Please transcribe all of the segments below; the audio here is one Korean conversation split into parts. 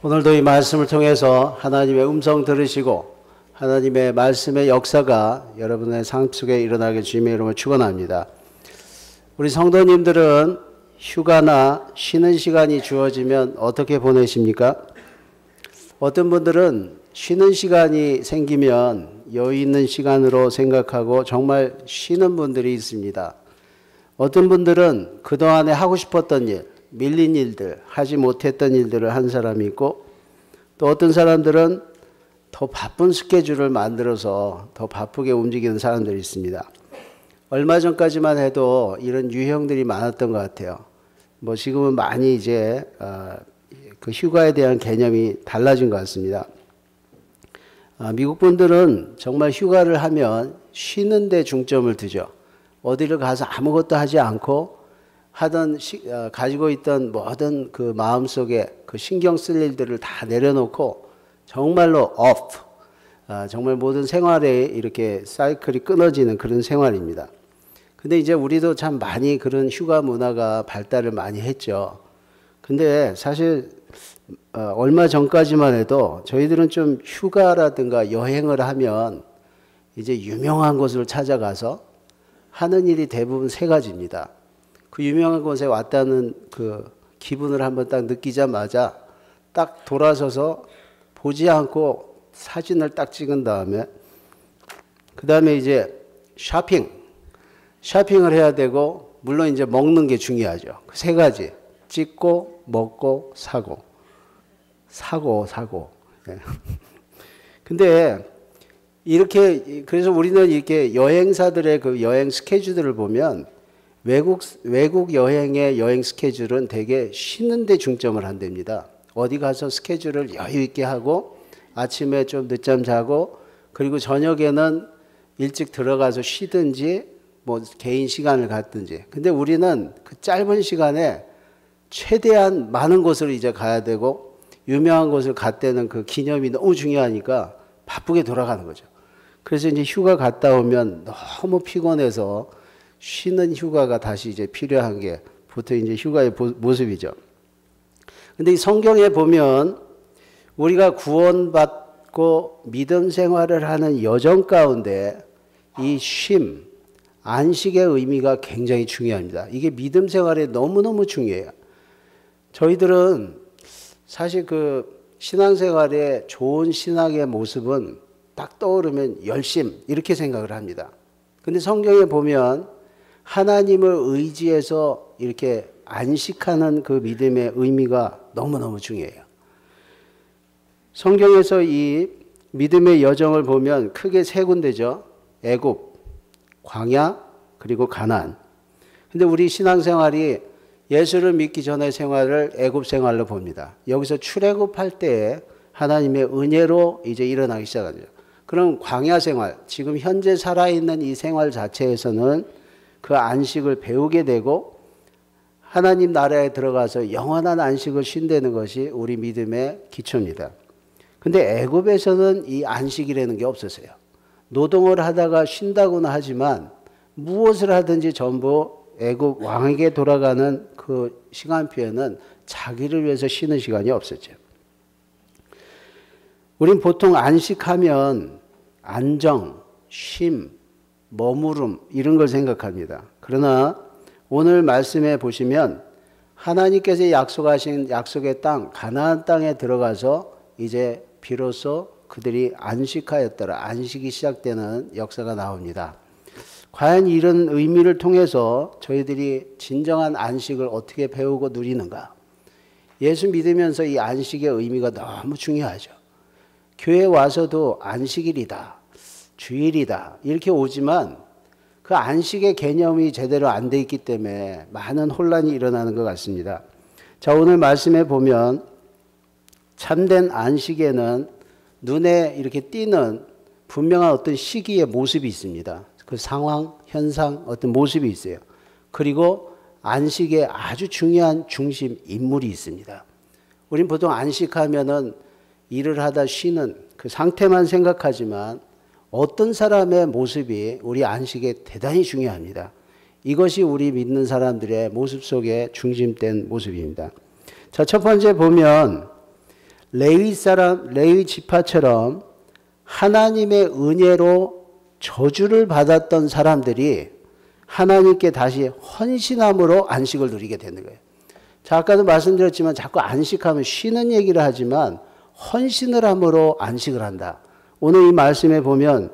오늘도 이 말씀을 통해서 하나님의 음성 들으시고 하나님의 말씀의 역사가 여러분의 삶 속에 일어나게 주님의 이름으로 축원합니다. 우리 성도님들은 휴가나 쉬는 시간이 주어지면 어떻게 보내십니까? 어떤 분들은 쉬는 시간이 생기면 여유 있는 시간으로 생각하고 정말 쉬는 분들이 있습니다. 어떤 분들은 그동안에 하고 싶었던 일, 밀린 일들, 하지 못했던 일들을 한 사람이 있고, 또 어떤 사람들은 더 바쁜 스케줄을 만들어서 더 바쁘게 움직이는 사람들이 있습니다. 얼마 전까지만 해도 이런 유형들이 많았던 것 같아요. 지금은 많이 이제 그 휴가에 대한 개념이 달라진 것 같습니다. 미국 분들은 정말 휴가를 하면 쉬는 데 중점을 두죠. 어디를 가서 아무것도 하지 않고 가지고 있던 모든 그 마음속에 그 신경 쓸 일들을 다 내려놓고 정말로 off, 정말 모든 생활에 이렇게 사이클이 끊어지는 그런 생활입니다. 근데 이제 우리도 참 많이 그런 휴가 문화가 발달을 많이 했죠. 근데 사실 얼마 전까지만 해도 저희들은 좀 휴가라든가 여행을 하면 이제 유명한 곳을 찾아가서 하는 일이 대부분 세 가지입니다. 그 유명한 곳에 왔다는 그 기분을 한번 딱 느끼자마자 딱 돌아서서 보지 않고 사진을 딱 찍은 다음에 그 다음에 이제 쇼핑을 해야 되고, 물론 이제 먹는 게 중요하죠. 그 세 가지. 찍고, 먹고, 사고. 네. 근데 그래서 우리는 이렇게 여행사들의 그 여행 스케줄들을 보면 외국 여행의 여행 스케줄은 되게 쉬는 데 중점을 한답니다. 어디 가서 스케줄을 여유 있게 하고 아침에 좀 늦잠 자고 그리고 저녁에는 일찍 들어가서 쉬든지 개인 시간을 갖든지. 근데 우리는 그 짧은 시간에 최대한 많은 곳을 이제 가야 되고 유명한 곳을 갔다는 그 기념이 너무 중요하니까 바쁘게 돌아가는 거죠. 그래서 이제 휴가 갔다 오면 너무 피곤해서 쉬는 휴가가 다시 이제 필요한 게 보통 이제 휴가의 모습이죠. 근데 이 성경에 보면 우리가 구원받고 믿음 생활을 하는 여정 가운데 이 쉼, 안식의 의미가 굉장히 중요합니다. 이게 믿음 생활에 너무너무 중요해요. 저희들은 사실 그 신앙생활의 좋은 신앙의 모습은 딱 떠오르면 열심 이렇게 생각을 합니다. 근데 성경에 보면 하나님을 의지해서 이렇게 안식하는 그 믿음의 의미가 너무너무 중요해요. 성경에서 이 믿음의 여정을 보면 크게 세 군데죠. 애굽, 광야, 그리고 가나안. 근데 우리 신앙생활이 예수를 믿기 전의 생활을 애굽 생활로 봅니다. 여기서 출애굽할 때에 하나님의 은혜로 이제 일어나기 시작하죠. 그럼 광야 생활, 지금 현재 살아있는 이 생활 자체에서는 그 안식을 배우게 되고 하나님 나라에 들어가서 영원한 안식을 쉰다는 것이 우리 믿음의 기초입니다. 근데 애굽에서는 이 안식이라는 게 없었어요. 노동을 하다가 쉰다고는 하지만 무엇을 하든지 전부 애굽 왕에게 돌아가는 그 시간표에는 자기를 위해서 쉬는 시간이 없었죠. 우린 보통 안식하면 안정, 쉼, 머무름 이런 걸 생각합니다. 그러나 오늘 말씀에 보시면 하나님께서 약속하신 약속의 땅, 가나안 땅에 들어가서 이제 비로소 그들이 안식하였더라. 안식이 시작되는 역사가 나옵니다. 과연 이런 의미를 통해서 저희들이 진정한 안식을 어떻게 배우고 누리는가? 예수 믿으면서 이 안식의 의미가 너무 중요하죠. 교회 와서도 안식일이다, 주일이다 이렇게 오지만 그 안식의 개념이 제대로 안 돼 있기 때문에 많은 혼란이 일어나는 것 같습니다. 자, 오늘 말씀에 보면 참된 안식에는 눈에 이렇게 띄는 분명한 어떤 시기의 모습이 있습니다. 그 상황, 현상, 어떤 모습이 있어요. 그리고 안식에 아주 중요한 중심 인물이 있습니다. 우린 보통 안식하면은 일을 하다 쉬는 그 상태만 생각하지만 어떤 사람의 모습이 우리 안식에 대단히 중요합니다. 이것이 우리 믿는 사람들의 모습 속에 중심된 모습입니다. 자, 첫 번째 보면 레위 지파처럼 하나님의 은혜로 저주를 받았던 사람들이 하나님께 다시 헌신함으로 안식을 누리게 되는 거예요. 자, 아까도 말씀드렸지만 자꾸 안식하면 쉬는 얘기를 하지만 헌신을 함으로 안식을 한다. 오늘 이 말씀에 보면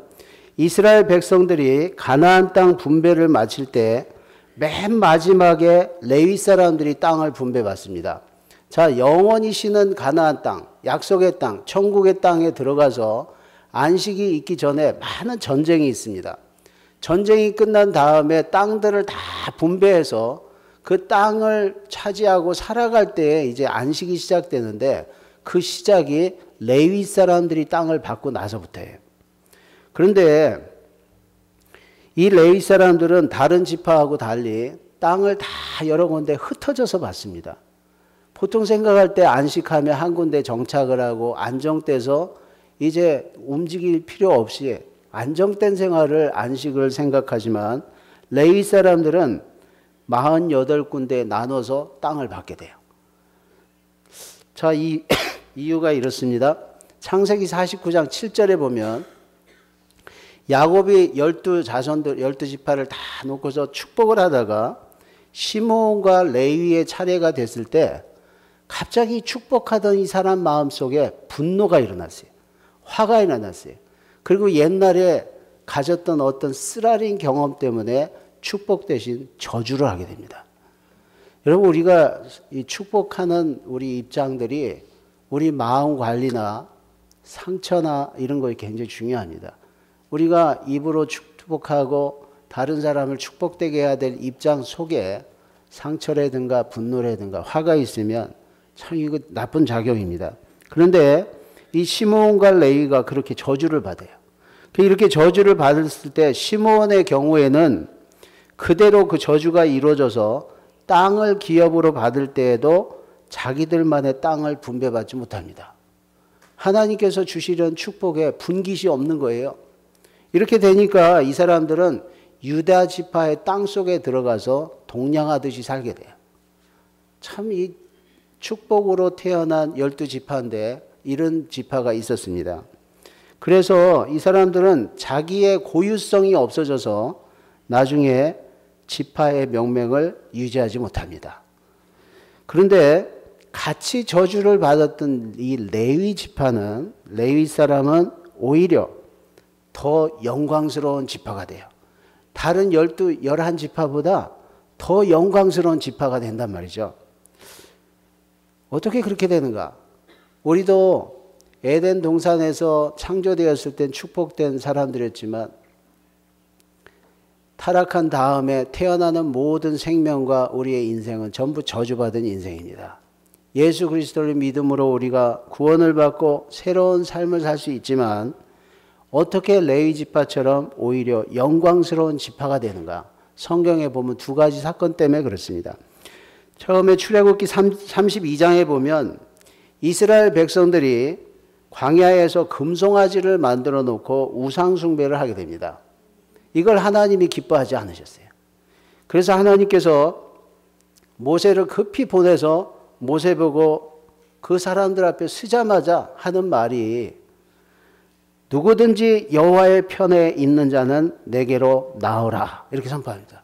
이스라엘 백성들이 가나안 땅 분배를 마칠 때 맨 마지막에 레위 사람들이 땅을 분배받습니다. 자, 영원히 쉬는 가나안 땅, 약속의 땅, 천국의 땅에 들어가서 안식이 있기 전에 많은 전쟁이 있습니다. 전쟁이 끝난 다음에 땅들을 다 분배해서 그 땅을 차지하고 살아갈 때 이제 안식이 시작되는데 그 시작이 레위 사람들이 땅을 받고 나서부터예요. 그런데 이 레위 사람들은 다른 지파하고 달리 땅을 다 여러 군데 흩어져서 받습니다. 보통 생각할 때 안식하면 한 군데 정착을 하고 안정돼서 이제 움직일 필요 없이 안정된 생활을 안식을 생각하지만 레위 사람들은 48군데에 나눠서 땅을 받게 돼요. 자, 이 이유가 이렇습니다. 창세기 49장 7절에 보면 야곱이 12지파를 다 놓고서 축복을 하다가 시므온과 레위의 차례가 됐을 때 갑자기 축복하던 이 사람 마음속에 분노가 일어났어요. 화가 일어났어요. 그리고 옛날에 가졌던 어떤 쓰라린 경험 때문에 축복 대신 저주를 하게 됩니다. 여러분, 우리가 이 축복하는 우리 입장들이 우리 마음 관리나 상처나 이런 거에 굉장히 중요합니다. 우리가 입으로 축복하고 다른 사람을 축복되게 해야 될 입장 속에 상처라든가 분노라든가 화가 있으면 참 이거 나쁜 작용입니다. 그런데 이 시므온과 레위가 그렇게 저주를 받아요. 이렇게 저주를 받았을 때 시므온의 경우에는 그대로 그 저주가 이루어져서 땅을 기업으로 받을 때에도 자기들만의 땅을 분배받지 못합니다. 하나님께서 주시려는 축복에 분깃이 없는 거예요. 이렇게 되니까 이 사람들은 유다 지파의 땅 속에 들어가서 동냥하듯이 살게 돼요. 참 이 축복으로 태어난 12지파인데 이런 지파가 있었습니다. 그래서 이 사람들은 자기의 고유성이 없어져서 나중에 지파의 명맥을 유지하지 못합니다. 그런데 같이 저주를 받았던 이 레위 지파는, 레위 사람은 오히려 더 영광스러운 지파가 돼요. 다른 11지파보다 더 영광스러운 지파가 된단 말이죠. 어떻게 그렇게 되는가? 우리도 에덴 동산에서 창조되었을 땐 축복된 사람들이었지만 타락한 다음에 태어나는 모든 생명과 우리의 인생은 전부 저주받은 인생입니다. 예수 그리스도를 믿음으로 우리가 구원을 받고 새로운 삶을 살 수 있지만 어떻게 레위 지파처럼 오히려 영광스러운 지파가 되는가? 성경에 보면 두 가지 사건 때문에 그렇습니다. 처음에 출애굽기 32장에 보면 이스라엘 백성들이 광야에서 금송아지를 만들어 놓고 우상 숭배를 하게 됩니다. 이걸 하나님이 기뻐하지 않으셨어요. 그래서 하나님께서 모세를 급히 보내서 모세 보고 그 사람들 앞에 서자마자 하는 말이 누구든지 여호와의 편에 있는 자는 내게로 나오라 이렇게 선포합니다.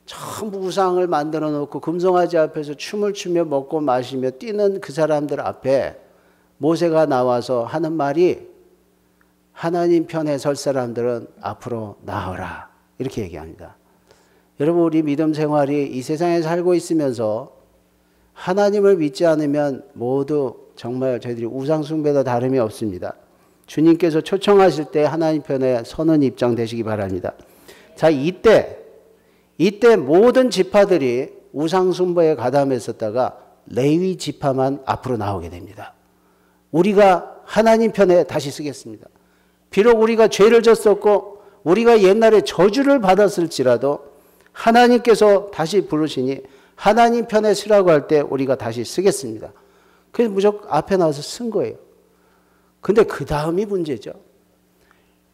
전부 우상을 만들어 놓고 금송아지 앞에서 춤을 추며 먹고 마시며 뛰는 그 사람들 앞에 모세가 나와서 하는 말이 하나님 편에 설 사람들은 앞으로 나오라 이렇게 얘기합니다. 여러분, 우리 믿음 생활이 이 세상에 살고 있으면서 하나님을 믿지 않으면 모두 정말 저희들이 우상 숭배도 다름이 없습니다. 주님께서 초청하실 때 하나님 편에 서는 입장 되시기 바랍니다. 자, 이때 모든 지파들이 우상 숭배에 가담했었다가 레위 지파만 앞으로 나오게 됩니다. 우리가 하나님 편에 다시 서겠습니다. 비록 우리가 죄를 졌었고 우리가 옛날에 저주를 받았을지라도 하나님께서 다시 부르시니 하나님 편에 서라고 할 때 우리가 다시 서겠습니다. 그래서 무조건 앞에 나와서 쓴 거예요. 근데 그 다음이 문제죠.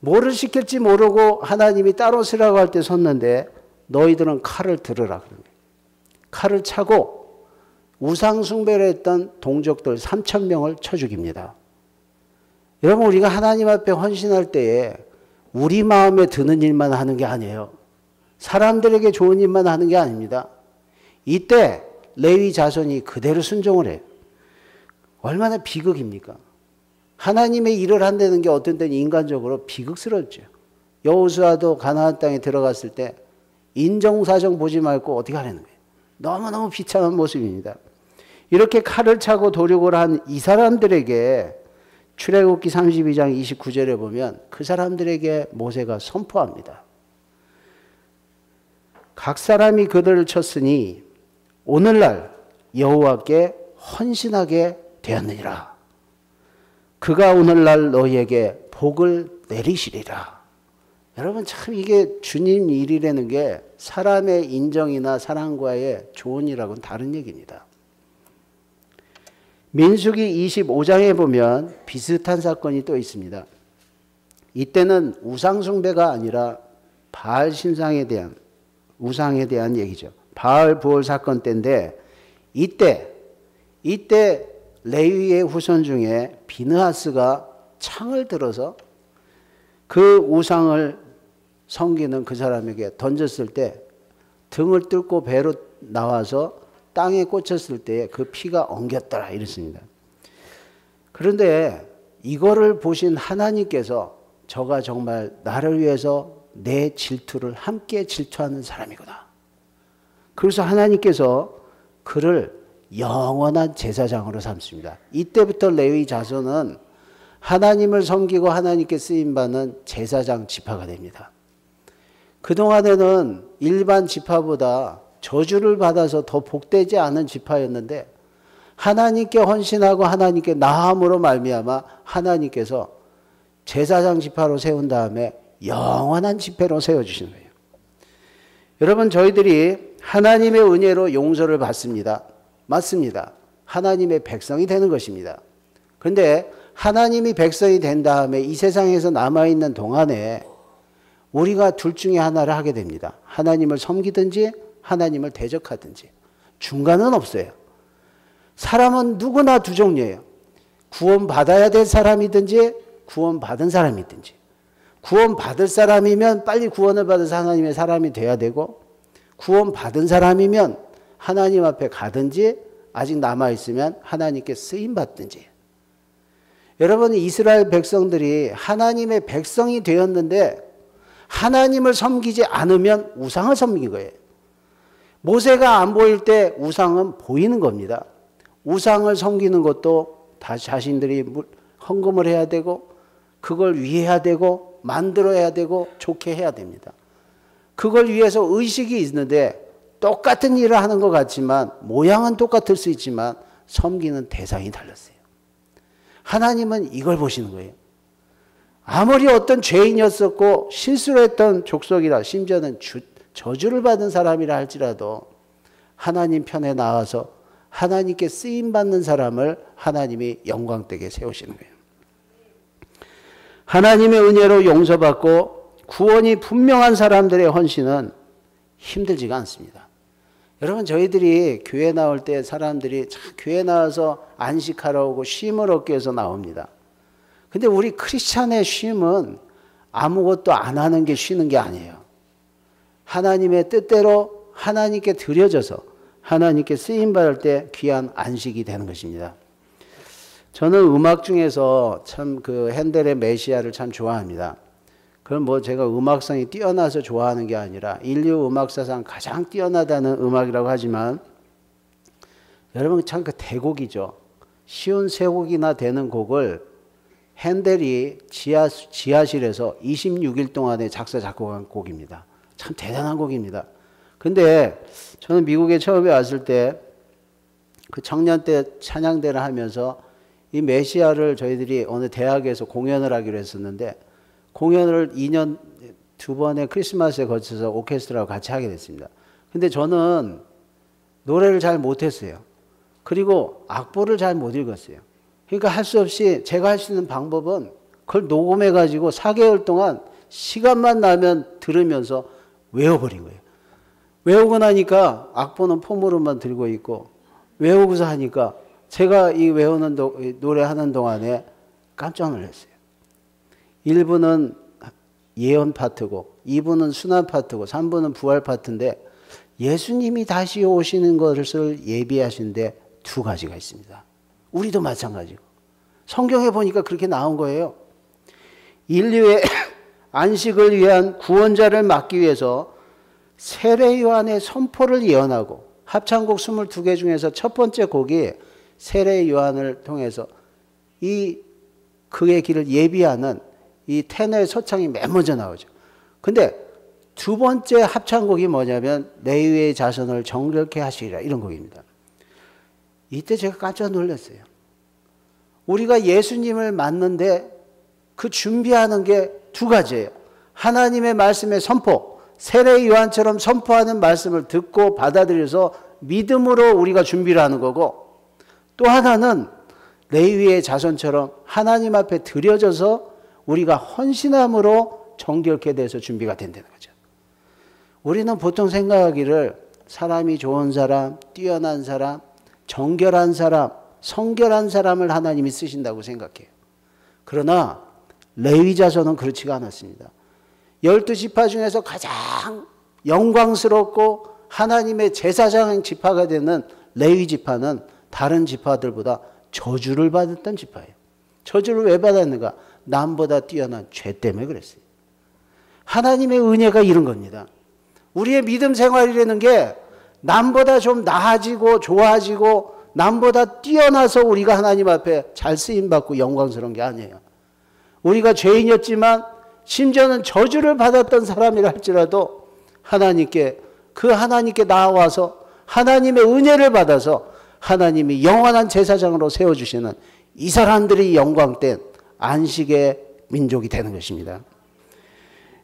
뭐를 시킬지 모르고 하나님이 따로 서라고 할 때 섰는데 너희들은 칼을 들으라 그런 거예요. 칼을 차고 우상 숭배를 했던 동족들 3,000명을 쳐 죽입니다. 여러분, 우리가 하나님 앞에 헌신할 때에 우리 마음에 드는 일만 하는 게 아니에요. 사람들에게 좋은 일만 하는 게 아닙니다. 이때 레위 자손이 그대로 순종을 해요. 얼마나 비극입니까? 하나님의 일을 한다는 게 어떤 때는 인간적으로 비극스럽죠. 여호수아도 가나안 땅에 들어갔을 때 인정사정 보지 말고 어떻게 하려는 거예요? 너무너무 비참한 모습입니다. 이렇게 칼을 차고 도륙을 한 이 사람들에게 출애굽기 32장 29절에 보면 그 사람들에게 모세가 선포합니다. 각 사람이 그들을 쳤으니 오늘날 여호와께 헌신하게 되었느니라. 그가 오늘날 너희에게 복을 내리시리라. 여러분, 참 이게 주님 일이라는 게 사람의 인정이나 사랑과의 좋은 일하고는 다른 얘기입니다. 민수기 25장에 보면 비슷한 사건이 또 있습니다. 이때는 우상 숭배가 아니라 바알 신상에 대한, 우상에 대한 얘기죠. 바알 부올 사건 때인데 이때 레위의 후손 중에 비느하스가 창을 들어서 그 우상을 섬기는 그 사람에게 던졌을 때 등을 뚫고 배로 나와서 땅에 꽂혔을 때 그 피가 엉겼더라 이랬습니다. 그런데 이거를 보신 하나님께서 저가 정말 나를 위해서 내 질투를 함께 질투하는 사람이구나. 그래서 하나님께서 그를 영원한 제사장으로 삼습니다. 이때부터 레위 자손은 하나님을 섬기고 하나님께 쓰임받는 제사장 지파가 됩니다. 그동안에는 일반 지파보다 저주를 받아서 더 복되지 않은 지파였는데 하나님께 헌신하고 하나님께 나함으로 말미암아 하나님께서 제사장 지파로 세운 다음에 영원한 지파로 세워주시는 거예요. 여러분, 저희들이 하나님의 은혜로 용서를 받습니다. 맞습니다. 하나님의 백성이 되는 것입니다. 그런데 하나님이 백성이 된 다음에 이 세상에서 남아있는 동안에 우리가 둘 중에 하나를 하게 됩니다. 하나님을 섬기든지 하나님을 대적하든지. 중간은 없어요. 사람은 누구나 두 종류예요. 구원받아야 될 사람이든지 구원받은 사람이든지. 구원받을 사람이면 빨리 구원을 받아서 하나님의 사람이 돼야 되고, 구원받은 사람이면 하나님 앞에 가든지 아직 남아있으면 하나님께 쓰임받든지. 여러분, 이스라엘 백성들이 하나님의 백성이 되었는데 하나님을 섬기지 않으면 우상을 섬긴 거예요. 모세가 안 보일 때 우상은 보이는 겁니다. 우상을 섬기는 것도 다 자신들이 헌금을 해야 되고 그걸 위해야 되고 만들어야 되고 좋게 해야 됩니다. 그걸 위해서 의식이 있는데 똑같은 일을 하는 것 같지만 모양은 똑같을 수 있지만 섬기는 대상이 달랐어요. 하나님은 이걸 보시는 거예요. 아무리 어떤 죄인이었었고 실수를 했던 족속이라 심지어는 저주를 받은 사람이라 할지라도 하나님 편에 나와서 하나님께 쓰임받는 사람을 하나님이 영광되게 세우시는 거예요. 하나님의 은혜로 용서받고 구원이 분명한 사람들의 헌신은 힘들지가 않습니다. 여러분, 저희들이 교회 나올 때 사람들이 교회 나와서 안식하러 오고 쉼을 얻기 위해서 나옵니다. 근데 우리 크리스찬의 쉼은 아무것도 안 하는 게 쉬는 게 아니에요. 하나님의 뜻대로 하나님께 드려져서 하나님께 쓰임받을 때 귀한 안식이 되는 것입니다. 저는 음악 중에서 참 그 핸델의 메시아를 참 좋아합니다. 그건 뭐 제가 음악성이 뛰어나서 좋아하는 게 아니라 인류 음악사상 가장 뛰어나다는 음악이라고 하지만 여러분, 참 그 대곡이죠. 쉬운 세 곡이나 되는 곡을 핸델이 지하실에서 26일 동안에 작사 작곡한 곡입니다. 참 대단한 곡입니다. 근데 저는 미국에 처음에 왔을 때 그 청년 때 찬양대를 하면서 이 메시아를 저희들이 어느 대학에서 공연을 하기로 했었는데 공연을 2년 2번의 크리스마스에 거쳐서 오케스트라와 같이 하게 됐습니다. 근데 저는 노래를 잘 못했어요. 그리고 악보를 잘 못 읽었어요. 그러니까 할 수 없이 제가 할 수 있는 방법은 그걸 녹음해가지고 4개월 동안 시간만 나면 들으면서 외워버린 거예요. 외우고 나니까 악보는 폼으로만 들고 있고 외우고서 하니까 제가 이 외우는 노래하는 동안에 깜짝 놀랐어요. 1부는 예언 파트고 2부는 순환 파트고 3부는 부활 파트인데 예수님이 다시 오시는 것을 예비하신데 두 가지가 있습니다. 우리도 마찬가지고 성경에 보니까 그렇게 나온 거예요. 인류의 안식을 위한 구원자를 맡기 위해서 세례 요한의 선포를 예언하고 합창곡 22개 중에서 첫 번째 곡이 세례 요한을 통해서 그의 길을 예비하는 이 테너의 소창이 맨 먼저 나오죠. 근데 두 번째 합창곡이 뭐냐면 레위의 자손을 정결케 하시리라 이런 곡입니다. 이때 제가 깜짝 놀랐어요. 우리가 예수님을 맞는데 그 준비하는 게 두 가지예요. 하나님의 말씀의 선포, 세례 요한처럼 선포하는 말씀을 듣고 받아들여서 믿음으로 우리가 준비를 하는 거고 또 하나는 레위의 자손처럼 하나님 앞에 드려져서 우리가 헌신함으로 정결케 돼서 준비가 된다는 거죠. 우리는 보통 생각하기를 사람이 좋은 사람, 뛰어난 사람, 정결한 사람, 성결한 사람을 하나님이 쓰신다고 생각해요. 그러나 레위 자손은 그렇지가 않았습니다. 12지파 중에서 가장 영광스럽고 하나님의 제사장 지파가 되는 레위 지파는 다른 지파들보다 저주를 받았던 지파예요. 저주를 왜 받았는가? 남보다 뛰어난 죄 때문에 그랬어요. 하나님의 은혜가 이런 겁니다. 우리의 믿음 생활이라는 게 남보다 좀 나아지고 좋아지고 남보다 뛰어나서 우리가 하나님 앞에 잘 쓰임받고 영광스러운 게 아니에요. 우리가 죄인이었지만 심지어는 저주를 받았던 사람이라 할지라도 하나님께 나아와서 하나님의 은혜를 받아서 하나님이 영원한 제사장으로 세워주시는 이 사람들이 영광된 안식의 민족이 되는 것입니다.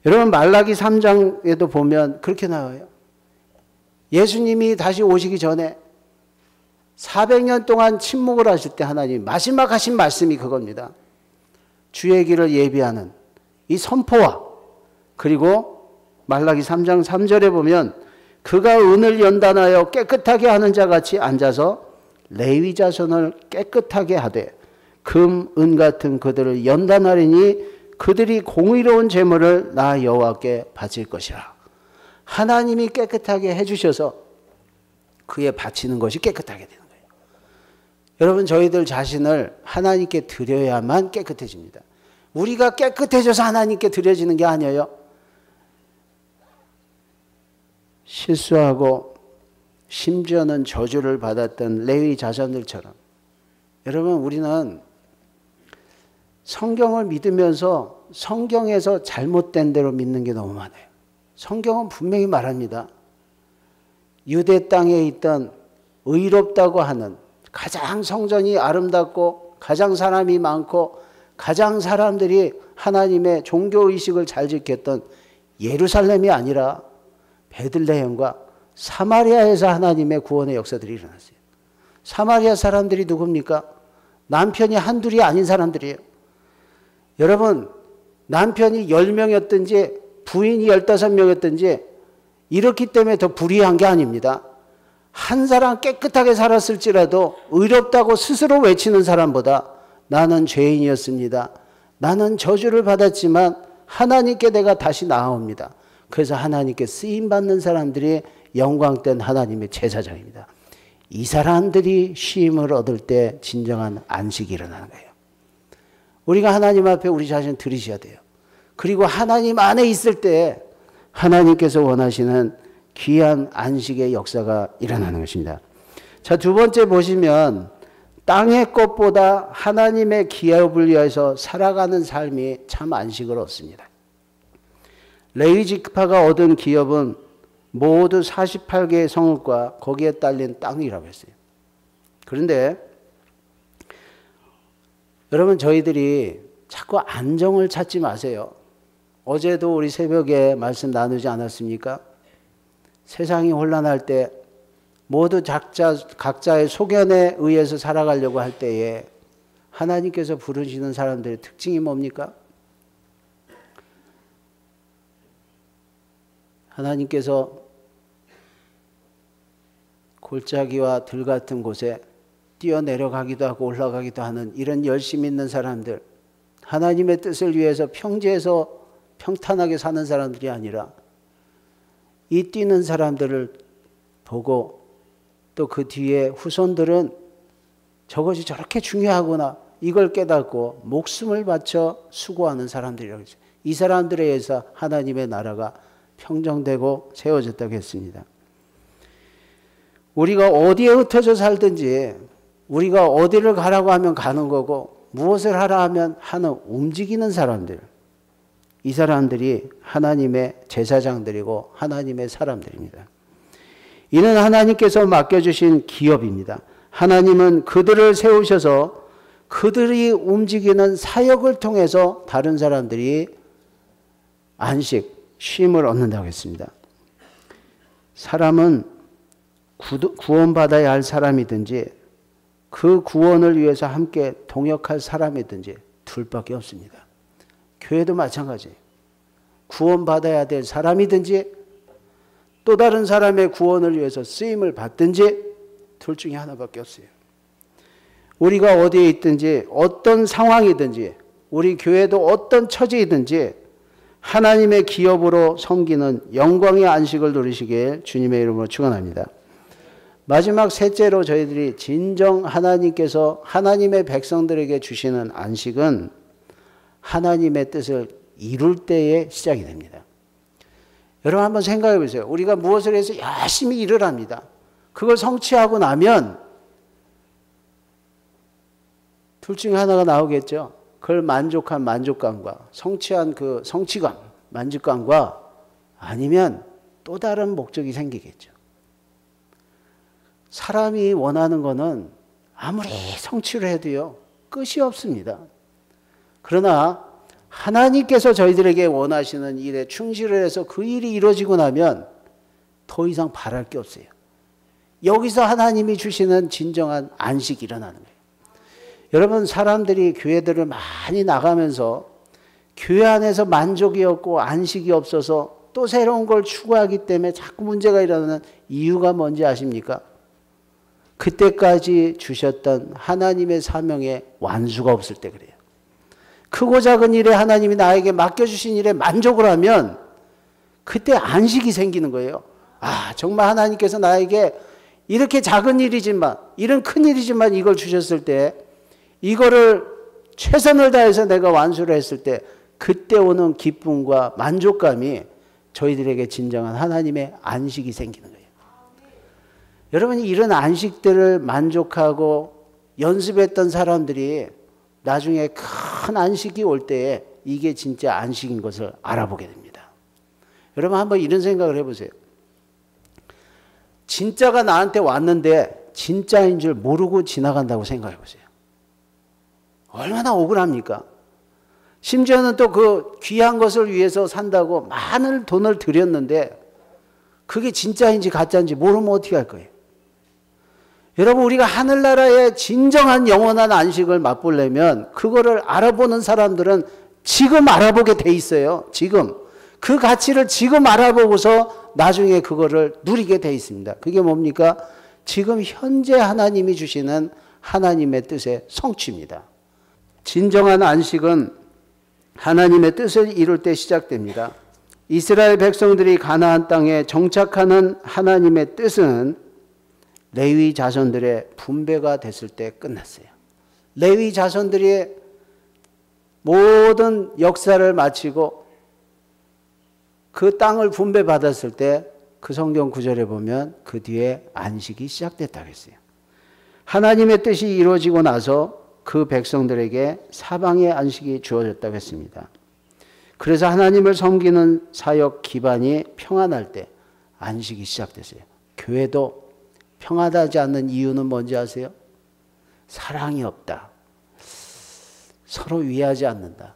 여러분 말라기 3장에도 보면 그렇게 나와요. 예수님이 다시 오시기 전에 400년 동안 침묵을 하실 때 하나님 마지막 하신 말씀이 그겁니다. 주의 길을 예비하는 이 선포와 그리고 말라기 3장 3절에 보면 그가 은을 연단하여 깨끗하게 하는 자같이 앉아서 레위 자손을 깨끗하게 하되 금, 은 같은 그들을 연단하리니 그들이 공의로운 제물을 나 여호와께 바칠 것이라. 하나님이 깨끗하게 해주셔서 그에 바치는 것이 깨끗하게 되는 거예요. 여러분 저희들 자신을 하나님께 드려야만 깨끗해집니다. 우리가 깨끗해져서 하나님께 드려지는 게 아니에요. 실수하고 심지어는 저주를 받았던 레위 자손들처럼 여러분 우리는 성경을 믿으면서 성경에서 잘못된 대로 믿는 게 너무 많아요. 성경은 분명히 말합니다. 유대 땅에 있던 의롭다고 하는 가장 성전이 아름답고 가장 사람이 많고 가장 사람들이 하나님의 종교의식을 잘 지켰던 예루살렘이 아니라 베들레헴과 사마리아에서 하나님의 구원의 역사들이 일어났어요. 사마리아 사람들이 누굽니까? 남편이 한둘이 아닌 사람들이에요. 여러분 남편이 10명이었든지 부인이 15명이었든지 이렇기 때문에 더 불의한 게 아닙니다. 한 사람 깨끗하게 살았을지라도 의롭다고 스스로 외치는 사람보다 나는 죄인이었습니다. 나는 저주를 받았지만 하나님께 내가 다시 나아옵니다. 그래서 하나님께 쓰임받는 사람들이 영광된 하나님의 제사장입니다. 이 사람들이 쉼을 얻을 때 진정한 안식이 일어나는 거예요. 우리가 하나님 앞에 우리 자신을 들이셔야 돼요. 그리고 하나님 안에 있을 때 하나님께서 원하시는 귀한 안식의 역사가 일어나는 것입니다. 자, 두 번째 보시면 땅의 것보다 하나님의 기업을 위해서 살아가는 삶이 참 안식을 얻습니다. 레위 지파가 얻은 기업은 모두 48개의 성읍과 거기에 딸린 땅이라고 했어요. 그런데 여러분 저희들이 자꾸 안정을 찾지 마세요. 어제도 우리 새벽에 말씀 나누지 않았습니까? 세상이 혼란할 때 모두 각자의 소견에 의해서 살아가려고 할 때에 하나님께서 부르시는 사람들의 특징이 뭡니까? 하나님께서 골짜기와 들 같은 곳에 뛰어내려가기도 하고 올라가기도 하는 이런 열심 있는 사람들, 하나님의 뜻을 위해서 평지에서 평탄하게 사는 사람들이 아니라 이 뛰는 사람들을 보고 또 그 뒤에 후손들은 저것이 저렇게 중요하구나 이걸 깨닫고 목숨을 바쳐 수고하는 사람들이라고 했어요. 이 사람들에 의해서 하나님의 나라가 평정되고 세워졌다고 했습니다. 우리가 어디에 흩어져 살든지 우리가 어디를 가라고 하면 가는 거고 무엇을 하라 하면 하는 움직이는 사람들, 이 사람들이 하나님의 제사장들이고 하나님의 사람들입니다. 이는 하나님께서 맡겨주신 기업입니다. 하나님은 그들을 세우셔서 그들이 움직이는 사역을 통해서 다른 사람들이 안식, 쉼을 얻는다고 했습니다. 사람은 구원받아야 할 사람이든지 그 구원을 위해서 함께 동역할 사람이든지 둘밖에 없습니다. 교회도 마찬가지예요. 구원받아야 될 사람이든지 또 다른 사람의 구원을 위해서 쓰임을 받든지 둘 중에 하나밖에 없어요. 우리가 어디에 있든지 어떤 상황이든지 우리 교회도 어떤 처지이든지 하나님의 기업으로 섬기는 영광의 안식을 누리시길 주님의 이름으로 축원합니다. 마지막 셋째로 저희들이 진정 하나님께서 하나님의 백성들에게 주시는 안식은 하나님의 뜻을 이룰 때에 시작이 됩니다. 여러분 한번 생각해 보세요. 우리가 무엇을 해서 열심히 일을 합니다. 그걸 성취하고 나면 둘 중에 하나가 나오겠죠. 그걸 만족한 만족감과 성취한 그 성취감, 만족감과 아니면 또 다른 목적이 생기겠죠. 사람이 원하는 거는 아무리 성취를 해도요, 끝이 없습니다. 그러나 하나님께서 저희들에게 원하시는 일에 충실을 해서 그 일이 이루어지고 나면 더 이상 바랄 게 없어요. 여기서 하나님이 주시는 진정한 안식이 일어나는 거예요. 여러분, 사람들이 교회들을 많이 나가면서 교회 안에서 만족이 없고 안식이 없어서 또 새로운 걸 추구하기 때문에 자꾸 문제가 일어나는 이유가 뭔지 아십니까? 그때까지 주셨던 하나님의 사명의 완수가 없을 때 그래요. 크고 작은 일에 하나님이 나에게 맡겨주신 일에 만족을 하면 그때 안식이 생기는 거예요. 아, 정말 하나님께서 나에게 이렇게 작은 일이지만, 이런 큰 일이지만 이걸 주셨을 때 이거를 최선을 다해서 내가 완수를 했을 때 그때 오는 기쁨과 만족감이 저희들에게 진정한 하나님의 안식이 생기는 거예요. 여러분이 이런 안식들을 만족하고 연습했던 사람들이 나중에 큰 안식이 올 때에 이게 진짜 안식인 것을 알아보게 됩니다. 여러분 한번 이런 생각을 해보세요. 진짜가 나한테 왔는데 진짜인 줄 모르고 지나간다고 생각해 보세요. 얼마나 억울합니까? 심지어는 또 그 귀한 것을 위해서 산다고 많은 돈을 들였는데 그게 진짜인지 가짜인지 모르면 어떻게 할 거예요? 여러분, 우리가 하늘나라의 진정한 영원한 안식을 맛보려면 그거를 알아보는 사람들은 지금 알아보게 돼 있어요. 지금. 그 가치를 지금 알아보고서 나중에 그거를 누리게 돼 있습니다. 그게 뭡니까? 지금 현재 하나님이 주시는 하나님의 뜻의 성취입니다. 진정한 안식은 하나님의 뜻을 이룰 때 시작됩니다. 이스라엘 백성들이 가나안 땅에 정착하는 하나님의 뜻은 레위 자손들의 분배가 됐을 때 끝났어요. 레위 자손들이 모든 역사를 마치고 그 땅을 분배받았을 때 그 성경 구절에 보면 그 뒤에 안식이 시작됐다고 했어요. 하나님의 뜻이 이루어지고 나서 그 백성들에게 사방의 안식이 주어졌다고 했습니다. 그래서 하나님을 섬기는 사역 기반이 평안할 때 안식이 시작됐어요. 교회도 평안하지 않는 이유는 뭔지 아세요? 사랑이 없다. 서로 이해하지 않는다.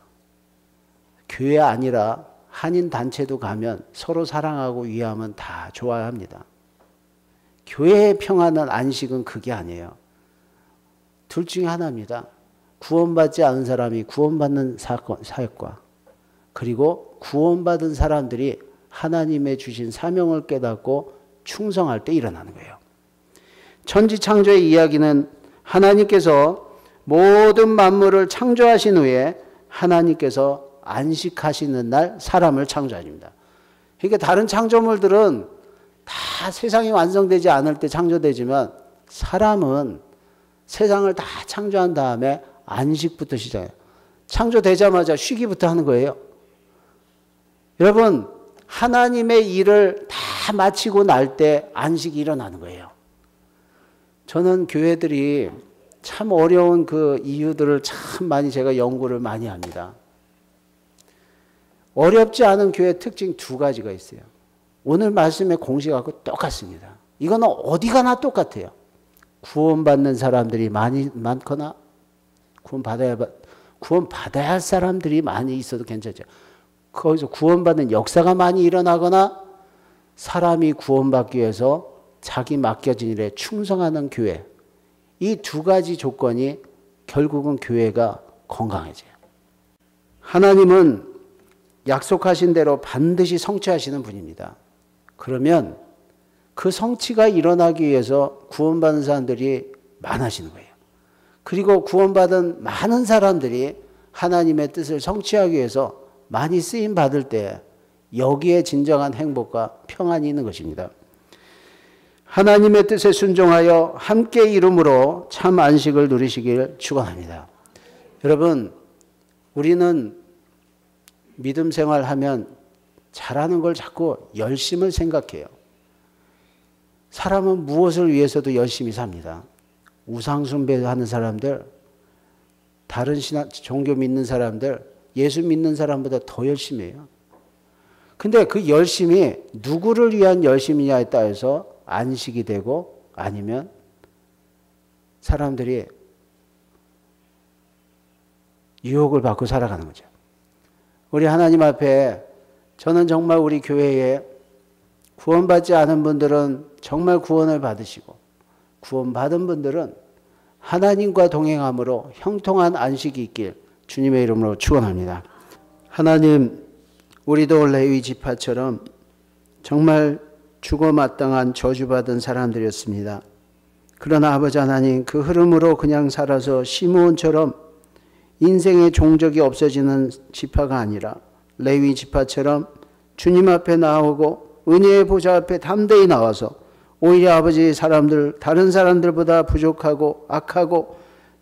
교회 아니라 한인 단체도 가면 서로 사랑하고 이해하면 다 좋아합니다. 교회의 평안한 안식은 그게 아니에요. 둘 중에 하나입니다. 구원받지 않은 사람이 구원받는 사역과 그리고 구원받은 사람들이 하나님의 주신 사명을 깨닫고 충성할 때 일어나는 거예요. 천지창조의 이야기는 하나님께서 모든 만물을 창조하신 후에 하나님께서 안식하시는 날 사람을 창조하십니다. 그러니까 다른 창조물들은 다 세상이 완성되지 않을 때 창조되지만 사람은 세상을 다 창조한 다음에 안식부터 시작해요. 창조되자마자 쉬기부터 하는 거예요. 여러분, 하나님의 일을 다 마치고 날 때 안식이 일어나는 거예요. 저는 교회들이 참 어려운 그 이유들을 참 많이 제가 연구를 많이 합니다. 어렵지 않은 교회 특징 두 가지가 있어요. 오늘 말씀의 공식하고 똑같습니다. 이거는 어디 가나 똑같아요. 구원받는 사람들이 많거나 구원받아야 할 사람들이 많이 있어도 괜찮죠. 거기서 구원받는 역사가 많이 일어나거나 사람이 구원받기 위해서 자기 맡겨진 일에 충성하는 교회. 이 두 가지 조건이 결국은 교회가 건강해져요. 하나님은 약속하신 대로 반드시 성취하시는 분입니다. 그러면 그 성취가 일어나기 위해서 구원받는 사람들이 많아지는 거예요. 그리고 구원받은 많은 사람들이 하나님의 뜻을 성취하기 위해서 많이 쓰임 받을 때 여기에 진정한 행복과 평안이 있는 것입니다. 하나님의 뜻에 순종하여 함께 이룸으로 참 안식을 누리시길 축원합니다. 여러분, 우리는 믿음 생활하면 잘하는 걸 자꾸 열심을 생각해요. 사람은 무엇을 위해서도 열심히 삽니다. 우상 숭배하는 사람들, 다른 종교 믿는 사람들, 예수 믿는 사람보다 더 열심히 해요. 근데 그 열심이 누구를 위한 열심이냐에 따라서 안식이 되고 아니면 사람들이 유혹을 받고 살아가는 거죠. 우리 하나님 앞에 저는 정말 우리 교회에 구원받지 않은 분들은 정말 구원을 받으시고 구원받은 분들은 하나님과 동행함으로 형통한 안식이 있길 주님의 이름으로 축원합니다. 하나님, 우리도 레위 지파처럼 정말 죽어마땅한 저주받은 사람들이었습니다. 그러나 아버지 하나님, 그 흐름으로 그냥 살아서 시므온처럼 인생의 종적이 없어지는 지파가 아니라 레위 지파처럼 주님 앞에 나오고 은혜의 보좌 앞에 담대히 나와서 오히려 아버지 사람들, 다른 사람들보다 부족하고 악하고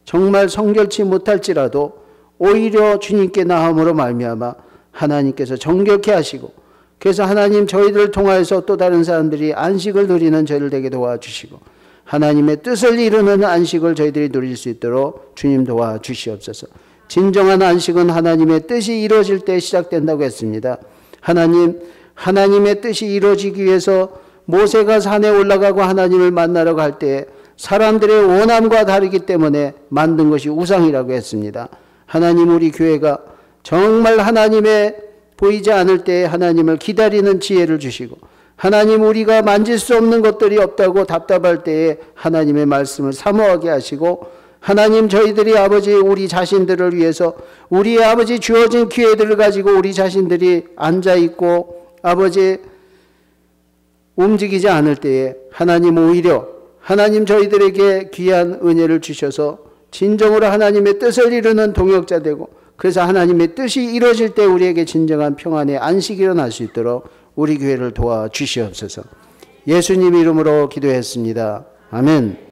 정말 성결치 못할지라도 오히려 주님께 나옴으로 말미암아 하나님께서 정결케 하시고, 그래서 하나님 저희들을 통하여서 또 다른 사람들이 안식을 누리는 저희들 되게 도와주시고 하나님의 뜻을 이루는 안식을 저희들이 누릴 수 있도록 주님 도와주시옵소서. 진정한 안식은 하나님의 뜻이 이루어질 때 시작된다고 했습니다. 하나님의 뜻이 이루어지기 위해서 모세가 산에 올라가고 하나님을 만나러 갈 때 사람들의 원함과 다르기 때문에 만든 것이 우상이라고 했습니다. 하나님, 우리 교회가 정말 하나님의 보이지 않을 때 하나님을 기다리는 지혜를 주시고, 하나님, 우리가 만질 수 없는 것들이 없다고 답답할 때에 하나님의 말씀을 사모하게 하시고, 하나님, 저희들이 아버지 우리 자신들을 위해서 우리의 아버지 주어진 기회들을 가지고 우리 자신들이 앉아있고 아버지 움직이지 않을 때에 하나님, 오히려 하나님 저희들에게 귀한 은혜를 주셔서 진정으로 하나님의 뜻을 이루는 동역자 되고, 그래서 하나님의 뜻이 이루어질 때 우리에게 진정한 평안의 안식이 일어날 수 있도록 우리 교회를 도와주시옵소서. 예수님 이름으로 기도했습니다. 아멘.